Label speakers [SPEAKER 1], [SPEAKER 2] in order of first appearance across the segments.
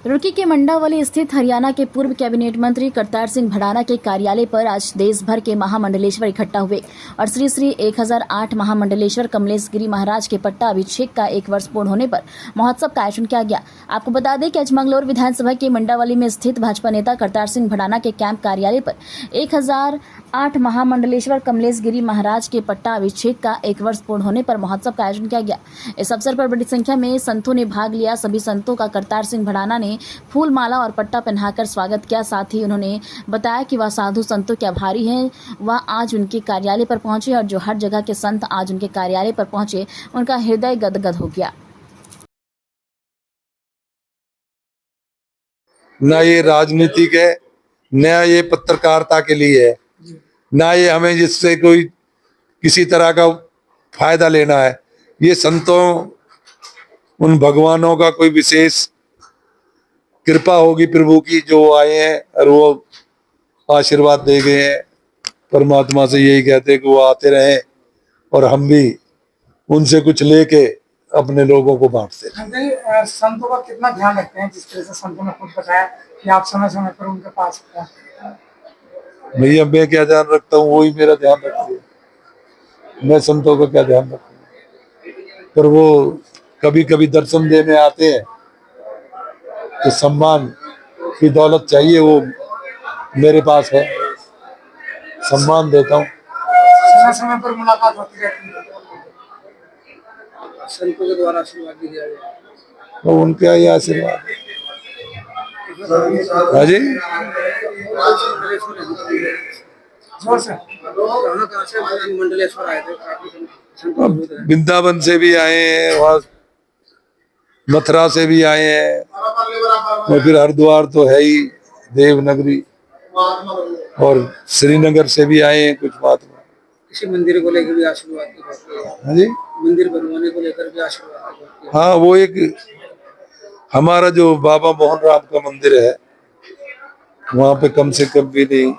[SPEAKER 1] रुड़की के मंडावली स्थित हरियाणा के पूर्व कैबिनेट मंत्री करतार सिंह भड़ाना के कार्यालय पर आज देश भर के महामंडलेश्वर इकट्ठा हुए और श्री श्री 1008 महामंडलेश्वर कमलेश गिरी महाराज के पट्टा अभिषेक का 1 वर्ष पूर्ण होने पर महोत्सव का आयोजन किया गया। आपको बता दें कि आज मंगलौर विधानसभा के मंडावली में स्थित भाजपा नेता करतार सिंह भड़ाना के कैंप कार्यालय पर 1008 महामंडलेश्वर कमलेश गिरी महाराज के पट्टा अभिषेक का 1 वर्ष पूर्ण होने पर महोत्सव का आयोजन किया गया। इस अवसर पर बड़ी संख्या में संतों ने भाग लिया। सभी संतों का करतार सिंह भड़ाना ने फूल माला और पट्टा पहनाकर स्वागत किया। साथ ही उन्होंने बताया कि वह साधु संतों के आभारी हैं। वह आज उनके कार्यालय पर पहुंचे और जो हर जगह के संत आज उनके कार्यालय पर पहुंचे, उनका हृदय गदगद हो गया।
[SPEAKER 2] ना ये राजनीतिक है, न ये पत्रकारिता के लिए है, ना ये हमें जिससे कोई किसी तरह का फायदा लेना है। ये संतों उन भगवानों का कोई विशेष कृपा होगी प्रभु की, जो आए हैं और वो आशीर्वाद दे गए हैं। परमात्मा से यही कहते हैं कि वो आते रहें और हम भी उनसे कुछ लेके अपने लोगों को बांटते रहें।
[SPEAKER 3] संतों का कितना ध्यान रखते हैं, जिस तरह से संतों ने खुद बताया कि आप समय समय पर उनके पास
[SPEAKER 2] भैया मैं क्या ध्यान रखता हूँ, वही मेरा ध्यान रखती है। मैं संतों का क्या ध्यान रखूँ, पर वो कभी कभी दर्शन देने आते हैं तो सम्मान की दौलत चाहिए, वो मेरे पास है, सम्मान देता हूँ।
[SPEAKER 3] समय समय पर मुलाकात होती रहती है, संतों के द्वारा आशीर्वाद दिया जाए
[SPEAKER 2] तो उनका ही आशीर्वाद। हाँ जी,
[SPEAKER 3] मंडलेश्वर आए थे,
[SPEAKER 2] वृंदावन से भी आए हैं, वहाँ मथुरा से भी आए हैं, और फिर हरिद्वार तो है ही देवनगरी, और श्रीनगर से भी आए हैं कुछ बात में।
[SPEAKER 3] किसी मंदिर को लेकर भी आशीर्वाद की बात की है।
[SPEAKER 2] हाँ जी,
[SPEAKER 3] मंदिर बनवाने को लेकर भी आशीर्वाद की बात की है।
[SPEAKER 2] हाँ, वो एक हमारा जो बाबा मोहन राम का मंदिर है, वहां पे कम से कम भी नहीं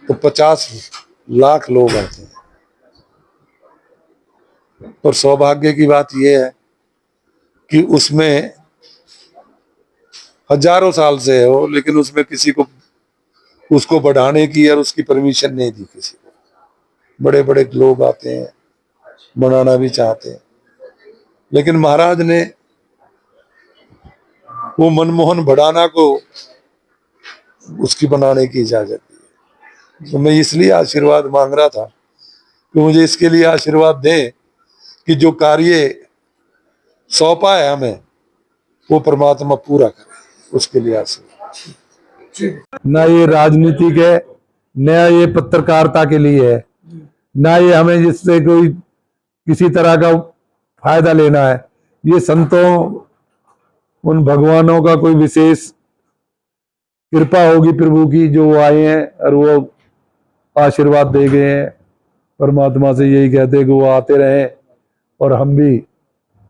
[SPEAKER 2] तो 50 लाख लोग आते हैं। और सौभाग्य की बात यह है कि उसमें हजारों साल से है वो, लेकिन उसमें किसी को उसको बढ़ाने की और उसकी परमिशन नहीं दी किसी को। बड़े बड़े लोग आते हैं, बनाना भी चाहते हैं, लेकिन महाराज ने वो मनमोहन भड़ाना को उसकी बनाने की इजाजत दी। तो मैं इसलिए आशीर्वाद मांग रहा था कि मुझे इसके लिए आशीर्वाद दें कि जो कार्य सौंपा है हमें वो परमात्मा पूरा करे, उसके लिए आशीर्वाद। ना ये राजनीतिक है, न ये पत्रकारिता के लिए है, ना ये हमें जिससे कोई किसी तरह का फायदा लेना है। ये संतों उन भगवानों का कोई विशेष कृपा होगी प्रभु की, जो आए हैं और वो आशीर्वाद दे गए हैं। परमात्मा से यही कहते हैं कि वो आते रहें और हम भी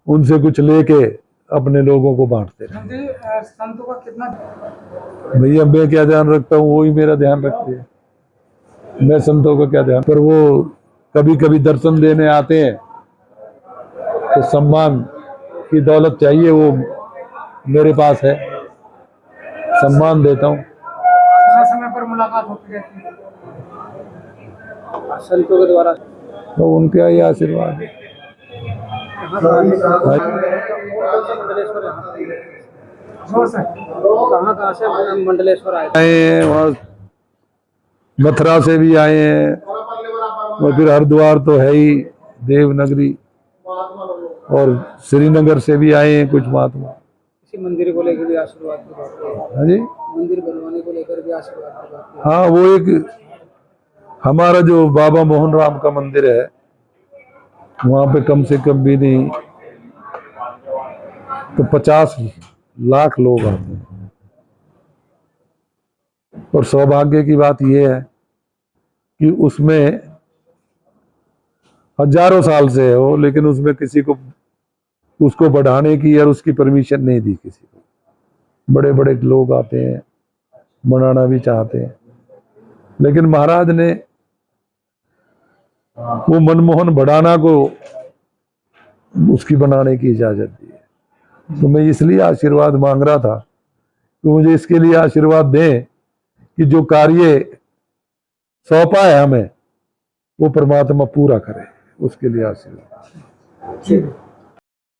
[SPEAKER 2] उनसे कुछ लेके अपने लोगों को बांटते रहें।
[SPEAKER 3] संतों का कितना
[SPEAKER 2] भैया मैं क्या ध्यान रखता हूँ, वही मेरा ध्यान रखते हैं। मैं संतों का क्या ध्यान, पर वो कभी कभी दर्शन देने आते हैं तो सम्मान की दौलत चाहिए, वो मेरे पास है, सम्मान देता हूँ।
[SPEAKER 3] समय समय पर मुलाकात होती रहती है, संतों के द्वारा
[SPEAKER 2] तो उनका ही आशीर्वाद है।
[SPEAKER 3] कहाँ से मंडलेश्वर आए
[SPEAKER 2] हैं, वहाँ मथुरा से भी आए हैं, और फिर हरिद्वार तो है ही देवनगरी, और श्रीनगर से भी आए हैं कुछ महात्मा।
[SPEAKER 3] किसी मंदिर को लेकर भी आशीर्वाद की बात की है।
[SPEAKER 2] हाँ जी,
[SPEAKER 3] मंदिर बनवाने को लेकर भी आशीर्वाद की बात की है।
[SPEAKER 2] हाँ, वो एक हमारा जो बाबा मोहन राम का मंदिर है, वहां पे कम से कम भी नहीं तो 50 लाख लोग आते हैं। और सौभाग्य की बात यह है कि उसमें हजारों साल से है वो, लेकिन उसमें किसी को उसको बढ़ाने की और उसकी परमिशन नहीं दी किसी को। बड़े बड़े लोग आते हैं, बनाना भी चाहते हैं, लेकिन महाराज ने वो मनमोहन भड़ाना को उसकी बनाने की इजाजत दी है। तो मैं इसलिए आशीर्वाद मांग रहा था कि मुझे इसके लिए आशीर्वाद दें कि जो कार्य सौंपा है हमें वो परमात्मा पूरा करे, उसके लिए आशीर्वाद।
[SPEAKER 3] ठीक है।